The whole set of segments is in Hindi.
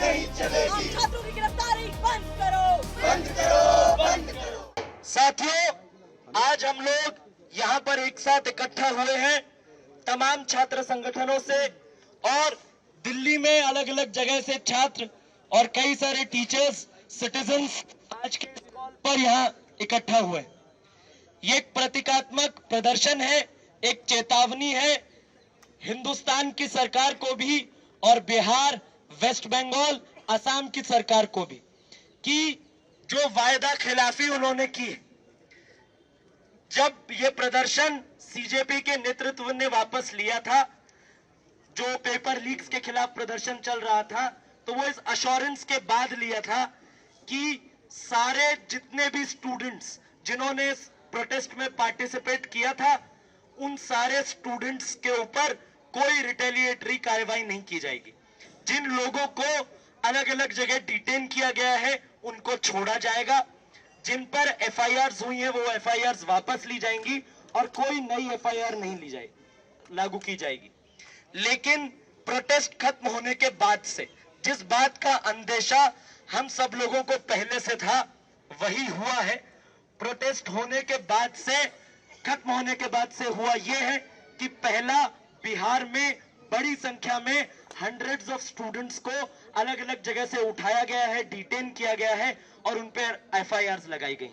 नहीं चलेगी। छात्रों की गिरफ्तारी बंद करो, बंद करो, बंद करो। साथियों, आज हम लोग यहाँ पर एक साथ इकट्ठा हुए हैं तमाम छात्र संगठनों से और दिल्ली में अलग अलग जगह से छात्र और कई सारे टीचर्स, सिटीजन्स आज के कॉल पर यहाँ इकट्ठा हुए। ये एक प्रतीकात्मक प्रदर्शन है, एक चेतावनी है हिंदुस्तान की सरकार को भी और बिहार, वेस्ट बंगाल, असम की सरकार को भी कि जो वायदा खिलाफी उन्होंने की, जब ये प्रदर्शन सीजेपी के नेतृत्व ने वापस लिया था, जो पेपर लीक्स के खिलाफ प्रदर्शन चल रहा था, तो वो इस अश्योरेंस के बाद लिया था कि सारे जितने भी स्टूडेंट्स जिन्होंने इस प्रोटेस्ट में पार्टिसिपेट किया था, उन सारे स्टूडेंट्स के ऊपर कोई रिटेलिएटरी कार्रवाई नहीं की जाएगी। जिन लोगों को अलग अलग जगह डिटेन किया गया है उनको छोड़ा जाएगा, जिन पर एफआईआर्स हुई हैं वो एफआईआर्स वापस ली जाएंगी और कोई नई एफआईआर नहीं ली जाएगी, लागू की जाएगी। लेकिन प्रोटेस्ट खत्म होने के बाद से जिस बात का अंदेशा हम सब लोगों को पहले से था वही हुआ है। प्रोटेस्ट होने के बाद से, खत्म होने के बाद से हुआ यह है कि पहला बिहार में बड़ी संख्या में हंड्रेड्स ऑफ स्टूडेंट्स को अलग अलग जगह से उठाया गया है, डिटेन किया गया है और उन पर एफआईआर्स लगाई गई।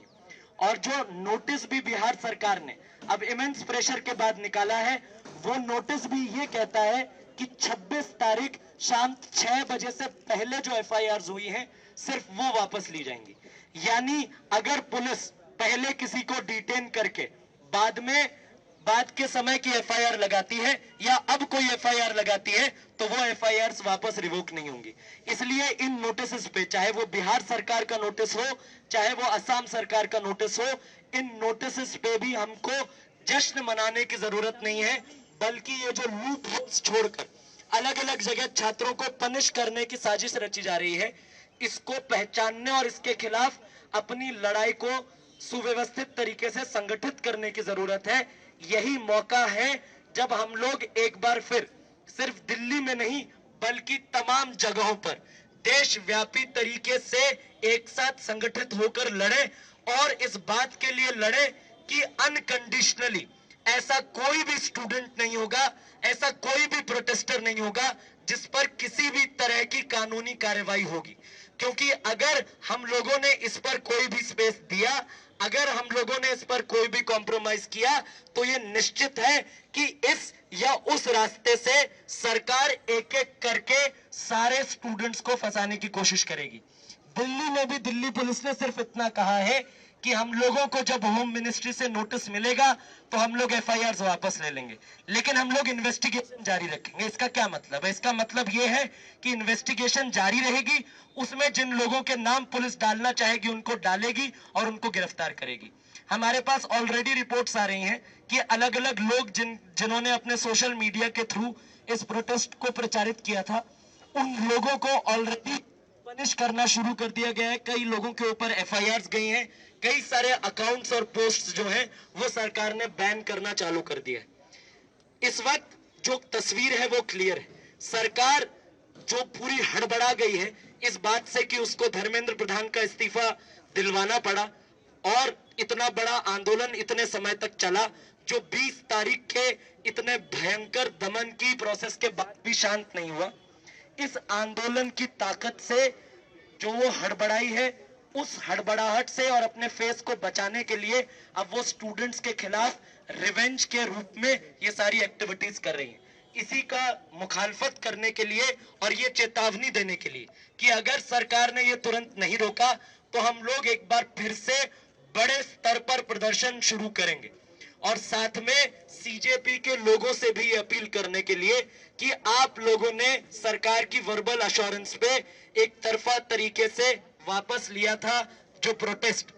और जो नोटिस भी बिहार सरकार ने अब इमेंस प्रेशर के बाद निकाला है, वो नोटिस भी ये कहता है कि 26 तारीख शाम 6 बजे से पहले जो एफआईआर्स हुई हैं सिर्फ वो वापस ली जाएंगी। यानी अगर पुलिस पहले किसी को डिटेन करके बाद के समय की एफआईआर लगाती है या अब कोई एफआईआर लगाती है तो वो एफआईआर्स वापस रिवोक नहीं होंगी। इसलिए इन नोटिस पे, चाहे वो बिहार सरकार का नोटिस हो, चाहे वो असम सरकार का नोटिस हो, इन नोटिस पे भी हमको जश्न मनाने की जरूरत नहीं है, बल्कि ये जो लूप होल्स छोड़कर अलग अलग जगह छात्रों को पनिश करने की साजिश रची जा रही है, इसको पहचानने और इसके खिलाफ अपनी लड़ाई को सुव्यवस्थित तरीके से संगठित करने की जरूरत है। यही मौका है जब हम लोग एक बार फिर सिर्फ दिल्ली में नहीं बल्कि तमाम जगहों पर देशव्यापी तरीके से एक साथ संगठित होकर लड़े और इस बात के लिए लड़े कि अनकंडीशनली ऐसा कोई भी स्टूडेंट नहीं होगा, ऐसा कोई भी प्रोटेस्टर नहीं होगा जिस पर किसी भी तरह की कानूनी कार्रवाई होगी। क्योंकि अगर हम लोगों ने इस पर कोई भी स्पेस दिया, अगर हम लोगों ने इस पर कोई भी कॉम्प्रोमाइज किया, तो ये निश्चित है कि इस या उस रास्ते से सरकार एक एक करके सारे स्टूडेंट्स को फंसाने की कोशिश करेगी। दिल्ली में भी दिल्ली पुलिस ने सिर्फ इतना कहा है कि हम लोगों को जब होम मिनिस्ट्री से नोटिस मिलेगा तो हम लोग एफआईआर्स वापस ले लेंगे, लेकिन हम लोग इन्वेस्टिगेशन जारी रखेंगे। इसका क्या मतलब है? इसका मतलब यह है कि इन्वेस्टिगेशन जारी रहेगी, उसमें जिन लोगों के नाम पुलिस डालना चाहेगी उनको डालेगी और उनको गिरफ्तार करेगी। हमारे पास ऑलरेडी रिपोर्ट्स आ रही हैं कि अलग अलग लोग जिन्होंने अपने सोशल मीडिया के थ्रू इस प्रोटेस्ट को प्रचारित किया था, उन लोगों को ऑलरेडी पनिश करना शुरू कर दिया गया है। कई लोगों के ऊपर एफआईआर्स गई हैं, कई सारे अकाउंट्स और पोस्ट्स जो हैं वो सरकार ने बैन करना चालू कर दिया है। इस वक्त जो तस्वीर है वो क्लियर है। सरकार जो पूरी हड़बड़ा गई है इस बात से कि उसको धर्मेंद्र प्रधान का इस्तीफा दिलवाना पड़ा और इतना बड़ा आंदोलन इतने समय तक चला, जो 20 तारीख के इतने भयंकर दमन की प्रोसेस के बाद भी शांत नहीं हुआ। इस आंदोलन की ताकत से जो वो हड़बड़ाई है, उस हड़बड़ाहट से और अपने फेस को बचाने के लिए अब वो स्टूडेंट्स के खिलाफ रिवेंज के रूप में ये सारी एक्टिविटीज कर रही हैं। इसी का मुखालफत करने के लिए और ये चेतावनी देने के लिए कि अगर सरकार ने ये तुरंत नहीं रोका तो हम लोग एक बार फिर से बड़े स्तर पर प्रदर्शन शुरू करेंगे। और साथ में सीजेपी के लोगों से भी अपील करने के लिए कि आप लोगों ने सरकार की वर्बल अश्योरेंस पे एक तरफा तरीके से वापस लिया था जो प्रोटेस्ट,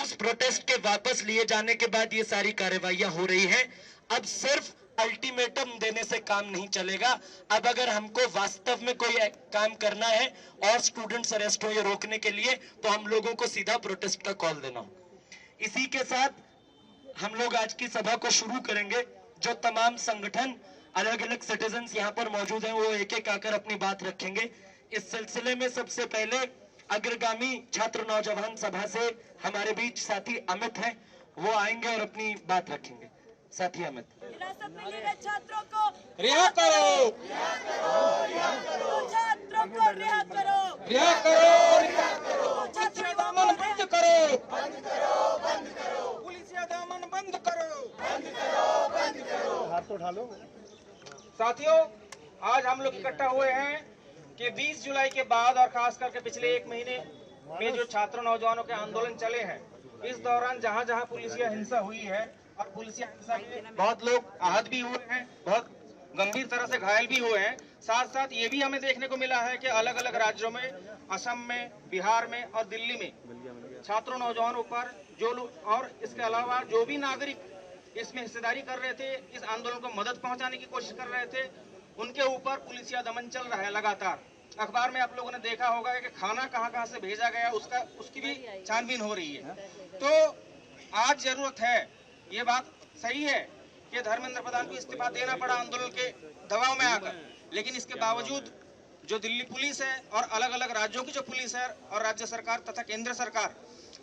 उस प्रोटेस्ट के वापस लिए जाने के बाद ये सारी कार्रवाइयां हो रही है। अब सिर्फ अल्टीमेटम देने से काम नहीं चलेगा। अब अगर हमको वास्तव में कोई काम करना है और स्टूडेंट्स अरेस्ट हो ये रोकने के लिए, तो हम लोगों को सीधा प्रोटेस्ट का कॉल देना हो। इसी के साथ हम लोग आज की सभा को शुरू करेंगे। जो तमाम संगठन, अलग अलग सिटीजन्स यहाँ पर मौजूद हैं वो एक एक आकर अपनी बात रखेंगे। इस सिलसिले में सबसे पहले अग्रगामी छात्र नौजवान सभा से हमारे बीच साथी अमित हैं, वो आएंगे और अपनी बात रखेंगे। साथी अमित। हिरासत में लिए गए छात्रों को रिहा करो, छात्रों को रिहा करो, रिहा करो, छात्र दामन बंद करो, पुलिसिया दामन बंद करो। साथियों, आज हम लोग इकट्ठा हुए हैं कि 20 जुलाई के बाद और खास करके पिछले 1 महीने में जो छात्र नौजवानों के आंदोलन चले हैं, इस दौरान जहां जहां पुलिसिया हिंसा हुई है और पुलिसिया हिंसा में बहुत लोग आहत भी हुए हैं, बहुत गंभीर तरह से घायल भी हुए हैं। साथ साथ ये भी हमें देखने को मिला है कि अलग अलग राज्यों में, असम में, बिहार में और दिल्ली में छात्रों नौजवानों पर जो लोग और इसके अलावा जो भी नागरिक इसमें हिस्सेदारी कर रहे थे, इस आंदोलन को मदद पहुंचाने की कोशिश कर रहे थे, उनके ऊपर पुलिसिया दमन चल रहा है लगातार। अखबार में आप लोगों ने देखा होगा कि खाना कहां से भेजा गया, उसकी भी छानबीन हो रही है। तो आज जरूरत है, ये बात सही है कि धर्मेंद्र प्रधान को इस्तीफा देना पड़ा आंदोलन के दबाव में आकर, लेकिन इसके बावजूद जो दिल्ली पुलिस है और अलग अलग राज्यों की जो पुलिस है और राज्य सरकार तथा केंद्र सरकार,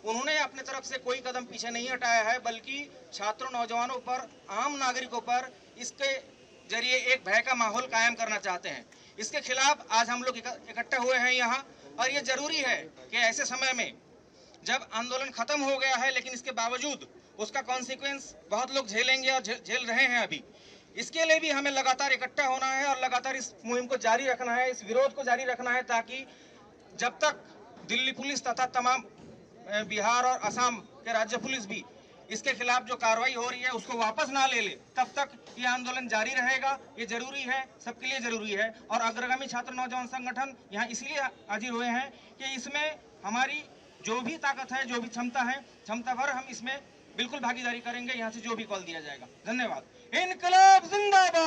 उन्होंने अपने तरफ से कोई कदम पीछे नहीं हटाया है, बल्कि छात्रों नौजवानों पर, आम नागरिकों पर इसके जरिए एक भय का माहौल कायम करना चाहते हैं। इसके खिलाफ आज हम लोग इकट्ठे हुए हैं यहाँ, और ये जरूरी है कि ऐसे समय में जब आंदोलन खत्म हो गया है, लेकिन इसके बावजूद उसका कॉन्सिक्वेंस बहुत लोग झेलेंगे और झेल रहे हैं अभी। इसके लिए भी हमें लगातार इकट्ठा होना है और लगातार इस मुहिम को जारी रखना है, इस विरोध को जारी रखना है, ताकि जब तक दिल्ली पुलिस तथा तमाम बिहार और असम के राज्य पुलिस भी इसके खिलाफ जो कार्रवाई हो रही है उसको वापस ना ले ले, तब तक ये आंदोलन जारी रहेगा। ये जरूरी है, सबके लिए जरूरी है। और अग्रगामी छात्र नौजवान संगठन यहाँ इसीलिए हाजिर हुए हैं कि इसमें हमारी जो भी ताकत है, जो भी क्षमता है, क्षमता भर हम इसमें बिल्कुल भागीदारी करेंगे। यहाँ से जो भी कॉल दिया जाएगा। धन्यवाद। इनकलाब जिंदाबाद।